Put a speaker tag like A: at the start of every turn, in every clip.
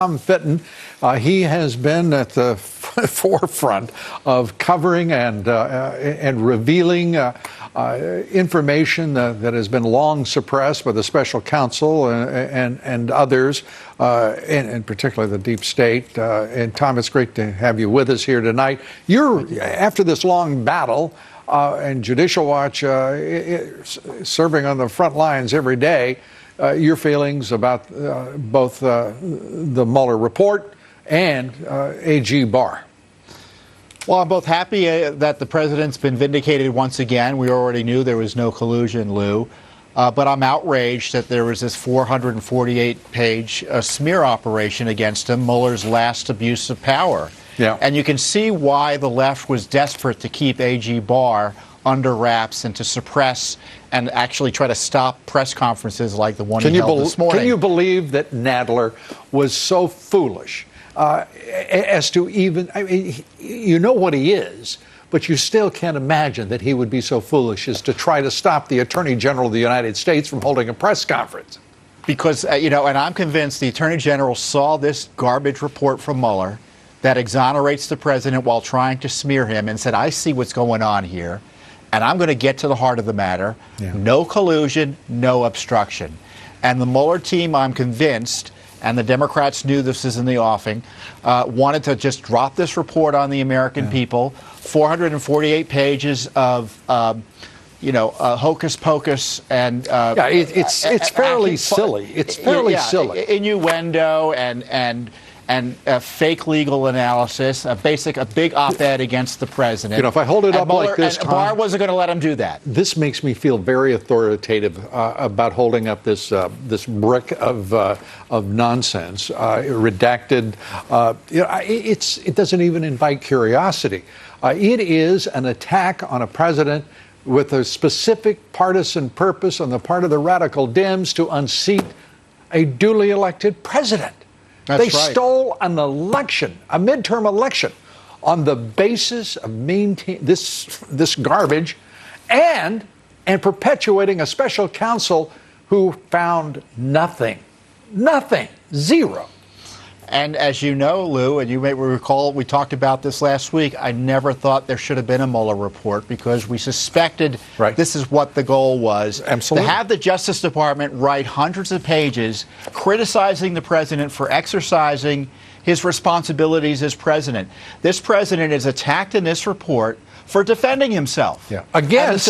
A: Fitton, he has been at the forefront of covering and revealing information that has been long suppressed by the special counsel and others, and particularly the deep state. And Tom, it's great to have you with us here tonight. You're, after this long battle, and Judicial Watch serving on the front lines every day, your feelings about both the Mueller report and AG Barr.
B: Well, I'm both happy that the president's been vindicated once again. We already knew there was no collusion, Lou. But I'm outraged that there was this 448-page smear operation against him, Mueller's last abuse of power.
A: Yeah.
B: And you can see why the left was desperate to keep AG Barr under wraps and to suppress and actually try to stop press conferences like the one he held this morning.
A: Can you believe that Nadler was so foolish as to even, I mean, you know what he is, but you still can't imagine that he would be so foolish as to try to stop the Attorney General of the United States from holding a press conference.
B: Because, and I'm convinced the Attorney General saw this garbage report from Mueller that exonerates the president while trying to smear him and said, I see what's going on here, and I'm going to get to the heart of the matter. Yeah. No collusion, no obstruction. And the Mueller team, I'm convinced, and the Democrats knew this is in the offing, wanted to just drop this report on the American people. 448 pages of, hocus pocus and
A: it's fairly silly. It's fairly silly.
B: Innuendo and fake legal analysis, a big op-ed against the president.
A: You know, if I hold it up
B: Mueller,
A: like this,
B: and Barr wasn't going to let him do that.
A: This makes me feel very authoritative about holding up this this brick of nonsense, redacted. It doesn't even invite curiosity. It is an attack on a president with a specific partisan purpose on the part of the radical Dems to unseat a duly elected president.
B: That's
A: they
B: right.
A: stole an election, a midterm election, on the basis of maintaining this garbage and perpetuating a special counsel who found nothing, zero.
B: And as you know, Lou, and you may recall, we talked about this last week, I never thought there should have been a Mueller report because we suspected this is what the goal was.
A: Absolutely.
B: To have the Justice Department write hundreds of pages criticizing the president for exercising his responsibilities as president. This president is attacked in this report for defending himself.
A: Yeah. Against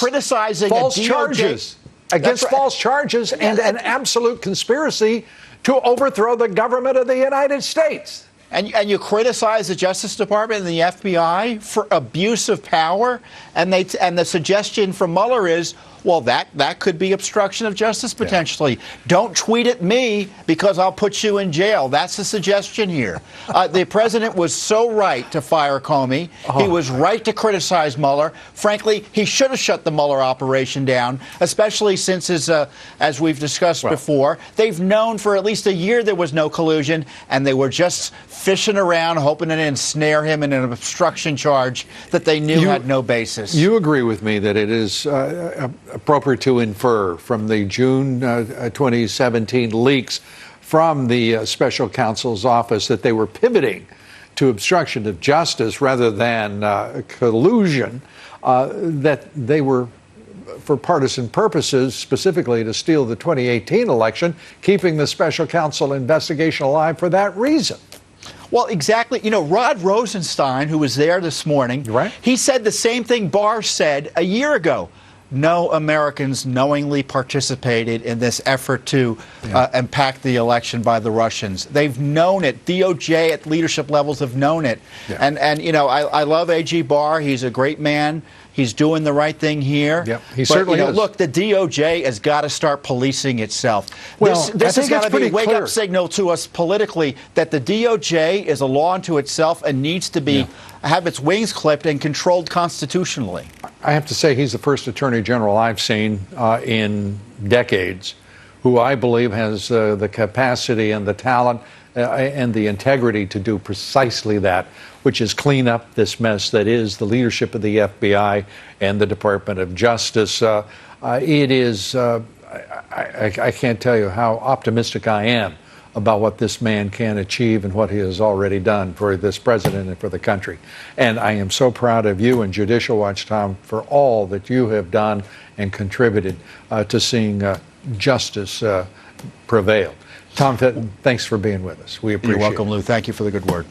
B: criticizing
A: false
B: a DOJ,
A: charges. Against false charges and an absolute conspiracy to overthrow the government of the United States.
B: And you criticize the Justice Department and the FBI for abuse of power, and the suggestion from Mueller is, well, that could be obstruction of justice potentially. Yeah. Don't tweet at me because I'll put you in jail. That's the suggestion here. The president was so right to fire Comey. He was right to criticize Mueller. Frankly, he should have shut the Mueller operation down, especially since, as we've discussed before, they've known for at least a year there was no collusion, and they were just fishing around, hoping to ensnare him in an obstruction charge that they knew had no basis.
A: You agree with me that it is appropriate to infer from the June 2017 leaks from the special counsel's office that they were pivoting to obstruction of justice rather than collusion, that they were, for partisan purposes, specifically to steal the 2018 election, keeping the special counsel investigation alive for that reason.
B: Well, exactly. You know, Rod Rosenstein, who was there this morning, he said the same thing Barr said a year ago. No Americans knowingly participated in this effort to impact the election by the Russians. They've known it. DOJ at leadership levels have known it. Yeah. And I love AG Barr. He's a great man. He's doing the right thing here.
A: Yep, he certainly is.
B: Look, the DOJ has got to start policing itself.
A: Well,
B: this has got to be a wake-up
A: clear
B: signal to us politically that the DOJ is a law unto itself and needs to be have its wings clipped and controlled constitutionally.
A: I have to say he's the first Attorney General I've seen in decades who I believe has the capacity and the talent and the integrity to do precisely that, which is clean up this mess that is the leadership of the FBI and the Department of Justice. It is, I can't tell you how optimistic I am about what this man can achieve and what he has already done for this president and for the country. And I am so proud of you and Judicial Watch, Tom, for all that you have done and contributed to seeing justice prevail. Tom Fitton, thanks for being with us. We appreciate it.
B: You're welcome, Lou. Thank you for the good word.